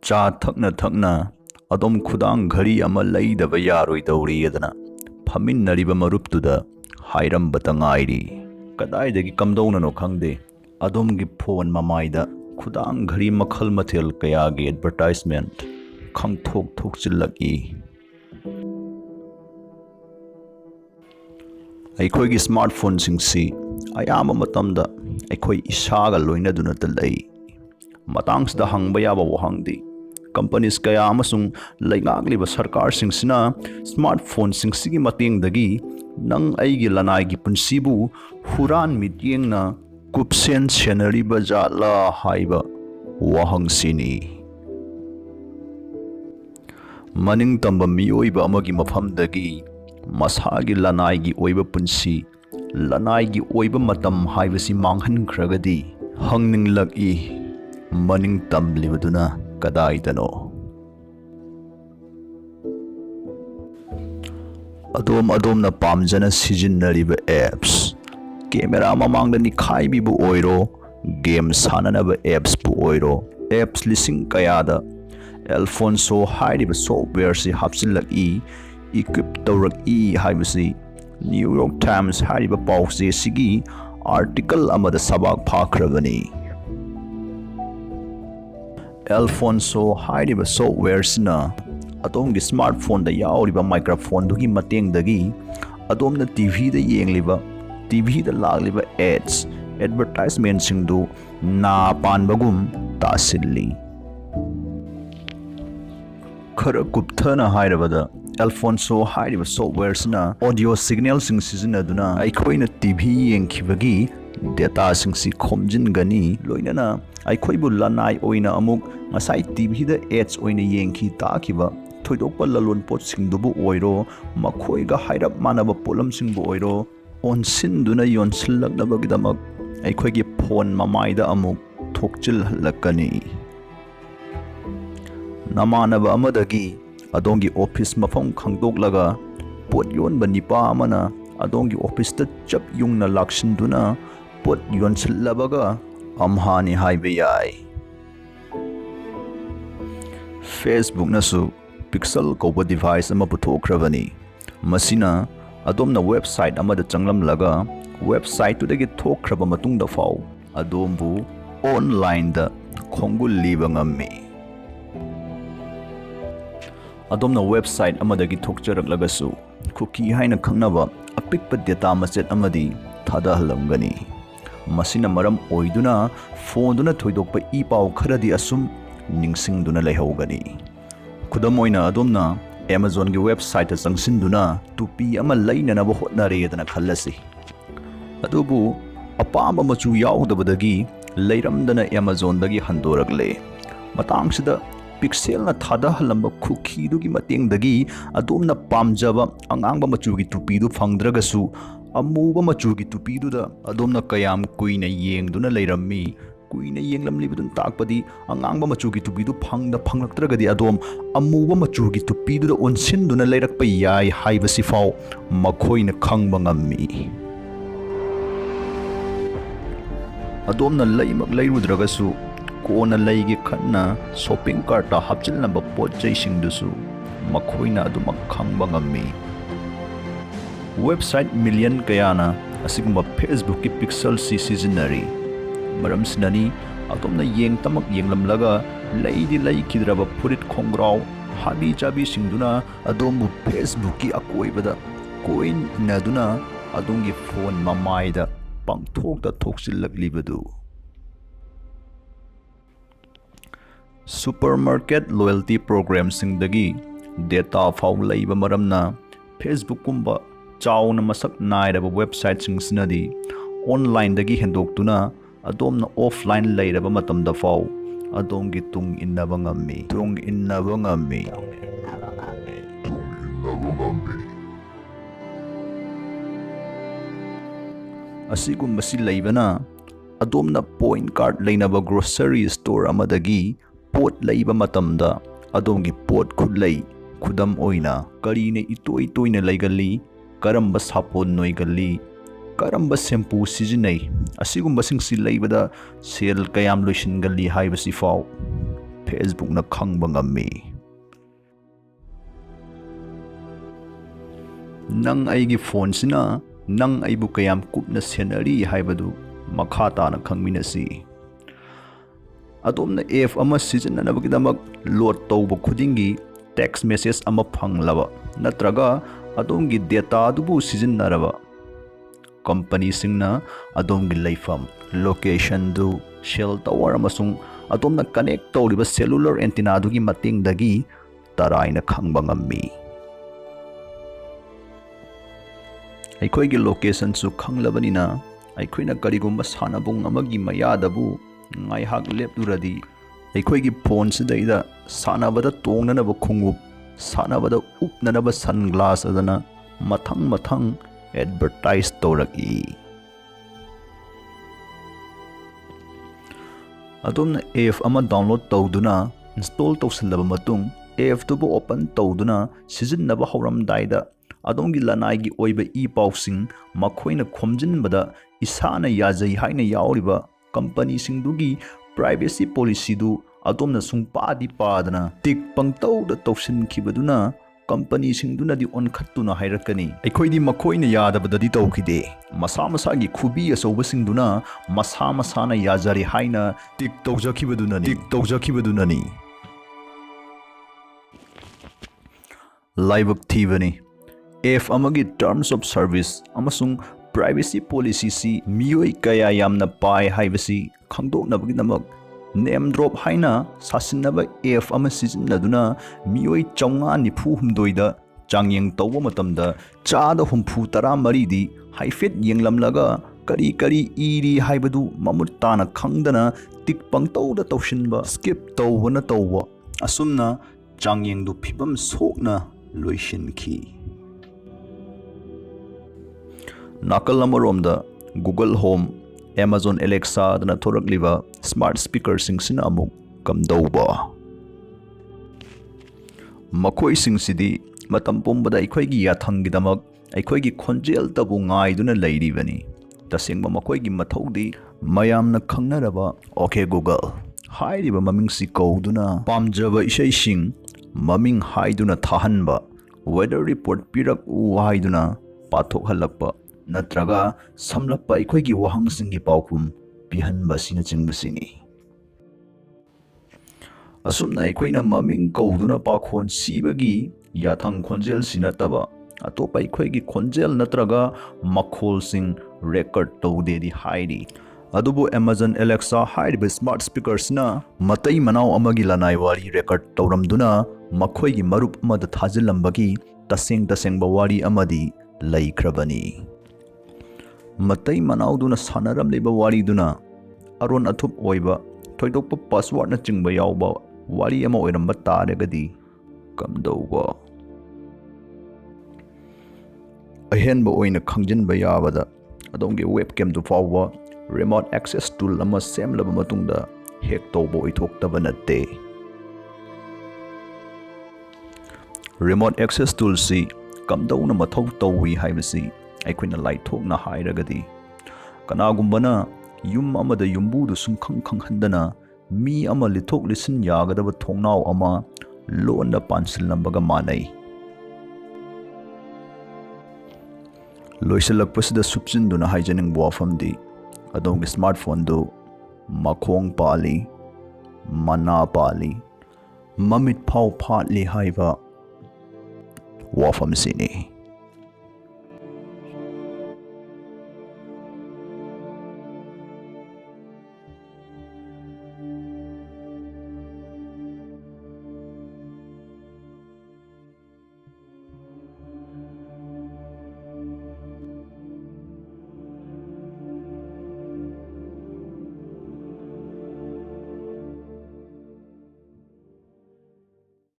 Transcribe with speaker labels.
Speaker 1: चा थकना थकना अदोम खुदांग घड़ी अमा लईदबा यारोइदौरी अदना फमिन्नरिबा मरुप्तुदा हाइरम्बता ngairi कदाइदगी कमदौननो खंगदे अदोमगी फोन ममाइदा खुदांग घड़ी मखल मथेल कयागी एडवर्टाइजमेंट खंगथोक थोकचिल्लकी अखोइगी स्मार्टफोन सिंगसी अयाम मतमदा अखोइ इसागा लोइनदुना तलई मतांगसदा हंगबा याबा वहांगदी कंपनीज कया अमसुंग लैंगाग्लिबा सरकार सिंगसिना स्मार्टफोन सिंगसिगी मतेंगदगी नंग अइगी लनाइगी पुंसिबु हुरान मित्येंगना कुपसेन सेन्नरिबाजात्ला हाइबा वहांगसिनी मनिंग तंबा मियोइबा अमगी मफमदगी मसागी लनाइगी ओइबा पुंसी लनाइगी ओइबा मतम हाइबसी मांगहनख्रगदी हंगनिंगलगी मनिंग तंबलिबदुना कदाइदनो अदोमना पामजना सिजिन्नरिबा एप्स कैमरा ममांगदा निखाइबिबु ओइरो गेम साननबा एप्स बु ओइरो एप्स लिसिंग कयादा एल्फोंसो हाइरिबा सॉफ्टवेयर से हापसिलकी equip तौरकी हाइबसी New York times हाइरिबा पाउसे सिगी article अमदा सबाक फाख्रबनी Alphonso हाइरिबा software सिना अदोमगी स्मार्टफोन दा यावरिबा माइक्रोफोन दुगी मतेंगदगी अदोमना टीवी दा येंगलिबा टीवी दा लागलिबा एड्स एडवर्टाइजमेंट सिंगदु ना पानबगुम तासिल्ली खर कुप्थना हाइरबदा एल्फोंसो हाइरिबा सॉफ्टवेयर सिना ऑडियो सिग्नल सिंग सिजनदुना अखोइना टीवी येंखिबगी डेटा सिंगसी खोमजिनगनी लोइनना अखोइबु लनाइ ओइना अमुक ngasai TV da ads oina yengki takiba thoidokpa lalon pot singdubu oiro makhoiga hairap manaba polam singbu oiro onsin duna yonsilaknaba gidamak aikhoigi phone mamaida amuk thokchil halakani namanaba amadagi adongi office mafam khangdoklaga pot yonba nipa amana adongi office ta chap yungna lakshinduna pot yonsillabaga amhani haibe yai Facebook nasu pixel koba device ama puthokrabani masina adomna website amada changlamlaga website tudagi thokraba matungda fau adombu online da khongul liba ngammi adomna website amadagi thokcharaklagasu cookie haina khangnaba apikpa data machet amadi thadahalamgani masina maram oiduna phone duna thoidokpa e pau kharadi asum ningsingduna leihogani खुदमोइना अदोमना Amazon की website चंगसिंदुना टुपी अमा लैननब होटनारेदना खल्लसी अदुबु अपाम मचु याउदबदगी लैरमदना Amazon दगी हंदोरगले मतांगसिदा पिक्सेलना थादहलंब खुखीदुगी मतेंगदगी अदोमना पामजबा अंगांगबा मचुगी टुपीदु फंगद्रगसु अमुबा मचुगी टुपीदुदा अदोमना कयाम कुइना येंगदुना लैरम्मी कुइना येंगलमलिबदुन ताकपदी अंगांगबा मचुगी टुपीदु फंगलक्त्रगदी अदोम अमुबा मचुगी टुपीदुदा ओनसिनदुना लैरकपा याय हाइबसिफाव मखोइना खंगबा ngammi अदोमना लैमक लैरुद्रगसु कोना लैगे खन्ना shopping cart हापचिलनबा पोतचैसिंगदुसु मखोइना अदुमक खंगबा ngammi वेबसाइट मिलियन कयाना असिगुम्बा फेसबुक की पिक्सल सी सिजनरी मरम सिनानी अदोमना येंग तमक येंगलमलगा लैदि लैखिद्रबा फुरित खोंग्राव हाबी चाबी सिंगदुना अदोमबु फेसबुक की अकोइबदा कोइन नदुना अदोमगी फोन ममाइदा पंगथोकदा थोकसिल्लक्लिबदु सुपरमार्केट लॉयल्टी प्रोग्राम सिंगदगी डेटा फाउ लैबा मरमना फेसबुक कुंबा चाउना मसक नाइरबा वेबसाइट सिंगसिनादी ऑनलाइन दगी हेंदोक्तुना अदोमना ऑफलाइन लैरबा मतमदा फाउ अदोमगी तुंग इन्नबा ngammi असिगुम्बसि लैबना अदोमना पॉइंट कार्ड लैनबा ग्रोसरी स्टोर अमदगी पोट लैबा मतमदा अदोमगी पोट खुदलै खुदम ओइना करीने इतोइ तोइना लैगल्ली करम्बा सापोन नोइगल्ली करम्बा शैम्पू सिजिनै असिगुम्बसिंगसि लैबदा सेल कयाम लोइसिनगल्ली हाइबसिफाव ꯐꯦꯁꯕꯨꯛꯅ ꯈꯪꯕ ꯉꯝꯃꯤ꯫ ꯅꯪ ꯑꯩꯒꯤ ꯐꯣꯟꯁꯤꯅ ꯅꯪ ꯑꯩꯕꯨ ꯀꯌꯥꯝ ꯀꯨꯞꯅ ꯁꯦꯟꯅꯔꯤ ꯍꯥꯏꯕꯗꯨ ꯃꯈꯥ ꯇꯥꯅ ꯈꯪꯃꯤꯟꯅꯁꯤ꯫ ꯑꯗꯣꯝꯅ ꯑꯦꯞ ꯑꯃ ꯁꯤꯖꯤꯟꯅꯅꯕꯒꯤꯗꯃꯛ ꯂꯣꯗ ꯇꯧꯕ ꯈꯨꯗꯤꯡꯒꯤ ꯇꯦꯛꯁ ꯃꯦꯁꯦꯖ ꯑꯃ ꯐꯪꯂꯕ ꯅꯠꯇ꯭ꯔꯒ ꯑꯗꯣꯝꯒꯤ ꯗꯦꯇꯥ ꯑꯗꯨꯕꯨ ꯁꯤꯖꯤꯟꯅꯔꯕ ꯀꯝꯄꯅꯤꯁꯤꯡꯅ ꯑꯗꯣꯝꯒꯤ ꯂꯩꯐꯝ, ꯂꯣꯀꯦꯁꯟꯗꯨ, ꯁꯦꯜ ꯇꯋꯥꯔ ꯑꯃꯁꯨꯡ ꯑꯗꯣꯝꯅ ꯀꯅꯦꯛ ꯇꯧꯔꯤꯕ ꯁꯦꯂꯨꯂꯔ ꯑꯦꯟꯇꯤꯅꯥꯗꯨꯒꯤ ꯃꯇꯦꯡꯗꯒꯤ ꯇꯔꯥꯏꯅ ꯈꯪꯕ ꯉꯝꯃꯤ꯫ ꯑꯩꯈꯣꯏꯒꯤ ꯂꯣꯀꯦꯁꯟꯁꯨ ꯈꯪꯂꯕꯅꯤꯅ ꯑꯩꯈꯣꯏꯅ ꯀꯔꯤꯒꯨꯝꯕ ꯁꯥꯟꯅꯕꯨꯡ ꯑꯃꯒꯤ ꯃꯌꯥꯗꯕꯨ ꯉꯥꯏꯍꯥꯛ ꯂꯦꯞꯂꯨꯔꯗꯤ ꯑꯩꯈꯣꯏꯒꯤ ꯐꯣꯟꯁꯤꯗꯩꯗ ꯁꯥꯟꯅꯕꯗ ꯇꯣꯡꯅꯅꯕ ꯈꯣꯡꯎꯞ, ꯁꯥꯟꯅꯕꯗ ꯎꯞꯅꯅꯕ ꯁꯟꯒ꯭ꯂꯥꯁ ꯑꯗꯨꯅ ꯃꯊꯪ ꯑꯦꯗꯚꯔꯇꯥꯏꯖ ꯇꯧꯔꯛꯏ꯫ ꯑꯗꯣꯝꯅ ꯑꯦꯞ ꯑꯃ ꯗꯥꯎꯟꯂꯣꯗ ꯇꯧꯗꯨꯅ ꯏꯟꯁꯇꯣꯜ ꯇꯧꯁꯤꯜꯂꯕ ꯃꯇꯨꯡ ꯑꯦꯞꯇꯨꯕꯨ ꯑꯣꯄꯟ ꯇꯧꯗꯨꯅ ꯁꯤꯖꯤꯟꯅꯕ ꯍꯧꯔꯝꯗꯥꯏꯗ ꯑꯗꯣꯝꯒꯤ ꯂꯅꯥꯏꯒꯤ ꯑꯣꯏꯕ ꯏ-ꯄꯥꯎꯁꯤꯡ ꯃꯈꯣꯏꯅ ꯈꯣꯝꯖꯤꯟꯕꯗ ꯏꯁꯥꯅ ꯌꯥꯖꯩ ꯍꯥꯏꯅ ꯌꯥꯎꯔꯤꯕ ꯀꯝꯄꯅꯤꯁꯤꯡꯗꯨꯒꯤ ꯄ꯭ꯔꯥꯏꯚꯦꯁꯤ ꯄꯣꯂꯤꯁꯤꯗꯨ ꯑꯗꯣꯝꯅ ꯁꯨꯡꯄꯥꯗꯤ ꯄꯥꯗꯅ ꯇꯤꯛ ꯄꯪꯇꯧꯗ ꯇꯧꯁꯤꯟꯈꯤꯕꯗꯨꯅ ꯀꯝꯄꯅꯤꯁꯤꯡꯗꯨꯅꯗꯤ ꯑꯣꯟꯈꯠꯇꯨꯅ ꯍꯥꯏꯔꯛꯀꯅꯤ, ꯑꯩꯈꯣꯏꯗꯤ ꯃꯈꯣꯏꯅ ꯌꯥꯗꯕꯗꯗꯤ ꯇꯧꯈꯤꯗꯦ, ꯃꯁꯥ ꯃꯁꯥꯒꯤ ꯈꯨꯕꯤ ꯑꯆꯧꯕꯁꯤꯡꯗꯨꯅ ꯃꯁꯥ ꯃꯁꯥꯅ ꯌꯥꯖꯔꯦ ꯍꯥꯏꯅ ꯇꯤꯛ ꯇꯧꯖꯈꯤꯕꯗꯨꯅꯅꯤ꯫ ꯂꯥꯏꯕꯛ ꯊꯤꯕꯅꯤ, ꯑꯦꯞ ꯑꯃꯒꯤ ꯇꯔꯝꯁ ꯑꯣꯐ ꯁꯔꯚꯤꯁ ꯑꯃꯁꯨꯡ ꯄ꯭ꯔꯥꯏꯚꯦꯁꯤ ꯄꯣꯂꯤꯁꯤꯁꯤ ꯃꯤꯑꯣꯏ ꯀꯌꯥ ꯌꯥꯝꯅ ꯄꯥꯏ ꯍꯥꯏꯕꯁꯤ ꯈꯪꯗꯣꯛꯅꯕꯒꯤꯗꯃꯛ ꯅꯦꯝ ꯗ꯭ꯔꯣꯞ ꯍꯥꯏꯅ ꯁꯥꯁꯤꯟꯅꯕ ꯑꯦꯞ ꯑꯃ ꯁꯤꯖꯤꯟꯅꯗꯨꯅ ꯃꯤꯑꯣꯏ 994ꯗ ꯆꯥꯡꯌꯦꯡ ꯇꯧꯕ ꯃꯇꯝꯗ 63%ꯗꯤ ꯍꯥꯏꯐꯦꯠ ꯌꯦꯡꯂꯝꯂꯒ ꯀꯔꯤ ꯏꯔꯤ ꯍꯥꯏꯕꯗꯨ ꯃꯃꯨꯠ ꯇꯥꯅ ꯈꯪꯗꯅ ꯇꯤꯛ ꯄꯪꯇꯧꯗ ꯇꯧꯁꯤꯟꯕ, ꯁ꯭ꯀꯤꯞ ꯇꯧꯕ ꯑꯁꯨꯝꯅ ꯆꯥꯡꯌꯦꯡꯗꯨ ꯐꯤꯕꯝ ꯁꯣꯛꯅ ꯂꯣꯏꯁꯤꯟꯈꯤ꯫ ꯅꯥꯀꯜ ꯑꯃꯔꯣꯝꯗ ꯒꯨꯒꯜ ꯍꯣꯝ, ꯑꯦꯃꯥꯖꯣꯟ ꯑꯦꯂꯦꯛꯁꯥꯗꯅ ꯊꯣꯔꯛꯂꯤꯕ ꯁ꯭ꯃꯥꯔꯠ ꯁ꯭ꯄꯤꯀꯔꯁꯤꯡꯁꯤꯅ ꯑꯃꯨꯛ ꯀꯝꯗꯧꯕ? ꯃꯈꯣꯏꯁꯤꯡꯁꯤꯗꯤ ꯃꯇꯝ ꯄꯨꯝꯕꯗ ꯑꯩꯈꯣꯏꯒꯤ ꯌꯥꯊꯪꯒꯤꯗꯃꯛ ꯑꯩꯈꯣꯏꯒꯤ ꯈꯣꯟꯖꯦꯜꯇꯕꯨ ꯉꯥꯏꯗꯨꯅ ꯂꯩꯔꯤꯕꯅꯤ꯫ ꯇꯁꯦꯡꯕ ꯃꯈꯣꯏꯒꯤ ꯃꯊꯧꯗꯤ ꯃꯌꯥꯝꯅ ꯈꯪꯅꯔꯕ "ꯑꯣꯀꯦ ꯒꯨꯒꯜ" ꯍꯥꯏꯔꯤꯕ ꯃꯃꯤꯡꯁꯤ ꯀꯧꯗꯨꯅ ꯄꯥꯝꯖꯕ ꯏꯁꯩꯁꯤꯡ ꯃꯃꯤꯡ ꯍꯥꯏꯗꯨꯅ ꯊꯥꯍꯟꯕ, ꯋꯦꯗꯔ ꯔꯤꯄꯣꯔꯠ ꯄꯤꯔꯛꯎ ꯍꯥꯏꯗꯨꯅ ꯄꯥꯊꯣꯛꯍꯜꯂꯛꯄ, ꯅꯠꯇ꯭ꯔꯒ ꯁꯝꯂꯞꯄ ꯑꯩꯈꯣꯏꯒꯤ ꯋꯥꯍꯪꯁꯤꯡꯒꯤ ꯄꯥꯎꯈꯨꯝ ꯄꯤꯍꯟꯕ ꯑꯁꯤꯅꯆꯤꯡꯕꯁꯤꯅꯤ꯫ ꯑꯁꯨꯝꯅ ꯑꯩꯈꯣꯏꯅ ꯃꯃꯤꯡ ꯀꯧꯗꯨꯅ ꯄꯥꯈꯣꯟ ꯁꯤꯕꯒꯤ ꯌꯥꯊꯪ ꯈꯣꯟꯖꯦꯜꯁꯤ ꯅꯠꯇꯕ ꯑꯇꯣꯞꯄ ꯑꯩꯈꯣꯏꯒꯤ ꯈꯣꯟꯖꯦꯜ ꯅꯠꯇ꯭ꯔꯒ ꯃꯈꯣꯜꯁꯤꯡ ꯔꯦꯀꯣꯔꯗ ꯇꯧꯗꯦꯗꯤ ꯍꯥꯏꯔꯤ꯫ ꯑꯗꯨꯕꯨ ꯑꯦꯃꯥꯖꯣꯟ ꯑꯦꯂꯦꯛꯁꯥ ꯍꯥꯏꯔꯤꯕ ꯁ꯭ꯃꯥꯔꯠ ꯁ꯭ꯄꯤꯀꯔꯁꯤꯅ ꯃꯇꯩ ꯃꯅꯥꯎ ꯑꯃꯒꯤ ꯂꯅꯥꯏ ꯋꯥꯔꯤ ꯔꯦꯀꯣꯔꯗ ꯇꯧꯔꯝꯗꯨꯅ ꯃꯈꯣꯏꯒꯤ ꯃꯔꯨꯞ ꯑꯃꯗ ꯊꯥꯖꯤꯜꯂꯝꯕꯒꯤ ꯇꯁꯦꯡꯕ ꯋꯥꯔꯤ ꯑꯃꯗꯤ ꯂꯩꯈ꯭ꯔꯕꯅꯤ꯫ ꯃꯇꯩ ꯃꯅꯥꯎꯗꯨꯅ ꯁꯥꯟꯅꯔꯝꯂꯤꯕ ꯋꯥꯔꯤꯗꯨꯅ ꯑꯔꯣꯟ ꯑꯊꯨꯞ ꯑꯣꯏꯕ, ꯊꯣꯏꯗꯣꯛꯄ ꯄꯥꯁꯋꯥꯔꯗꯅꯆꯤꯡꯕ ꯌꯥꯎꯕ ꯋꯥꯔꯤ ꯑꯃ ꯑꯣꯏꯔꯝꯕ ꯇꯥꯔꯒꯗꯤ ꯀꯝꯗꯧꯕ? ꯑꯍꯦꯟꯕ ꯑꯣꯏꯅ ꯈꯪꯖꯤꯟꯕ ꯌꯥꯕꯗ ꯑꯗꯣꯝꯒꯤ ꯋꯦꯕꯀꯦꯝꯗꯨ ꯐꯥꯎꯕ ꯔꯤꯃꯣꯠ ꯑꯦꯛꯁꯦꯁ ꯇꯨꯜ ꯑꯃ ꯁꯦꯝꯂꯕ ꯃꯇꯨꯡꯗ ꯍꯦꯛ ꯇꯧꯕ ꯑꯣꯏꯊꯣꯛꯇꯕ ꯅꯠꯇꯦ꯫ ꯔꯤꯃꯣꯠ ꯑꯦꯛꯁꯦꯁ ꯇꯨꯜꯁꯤ ꯀꯝꯗꯧꯅ ꯃꯊꯧ ꯇꯧꯏ ꯍꯥꯏꯕꯁꯤ ꯑꯩꯈꯣꯏꯅ ꯂꯥꯏꯊꯣꯛꯅ ꯍꯥꯏꯔꯒꯗꯤ, ꯀꯅꯥꯒꯨꯝꯕꯅ ꯌꯨꯝ ꯑꯃꯗ ꯌꯨꯝꯕꯨꯗꯨ ꯁꯨꯡꯈꯪ ꯈꯪꯍꯟꯗꯅ ꯃꯤ ꯑꯃ ꯂꯤꯊꯣꯛ ꯂꯤꯁꯤꯟ ꯌꯥꯒꯗꯕ ꯊꯣꯡꯅꯥꯎ ꯑꯃ ꯂꯣꯟꯅ ꯄꯥꯟꯁꯤꯜꯂꯝꯕꯒ ꯃꯥꯟꯅꯩ꯫ ꯂꯣꯏꯁꯤꯜꯂꯛꯄꯁꯤꯗ ꯁꯨꯞꯆꯤꯟꯗꯨꯅ ꯍꯥꯏꯖꯅꯤꯡꯕ ꯋꯥꯐꯝꯗꯤ ꯑꯗꯣꯝꯒꯤ ꯁ꯭ꯃꯥꯔꯠꯐꯣꯟꯗꯨ ꯃꯈꯣꯡ ꯄꯥꯜꯂꯤ, ꯃꯅꯥ ꯄꯥꯜꯂꯤ, ꯃꯃꯤꯠ ꯐꯥꯎ ꯐꯥꯠꯂꯤ ꯍꯥꯏꯕ ꯋꯥꯐꯝꯁꯤꯅꯤ꯫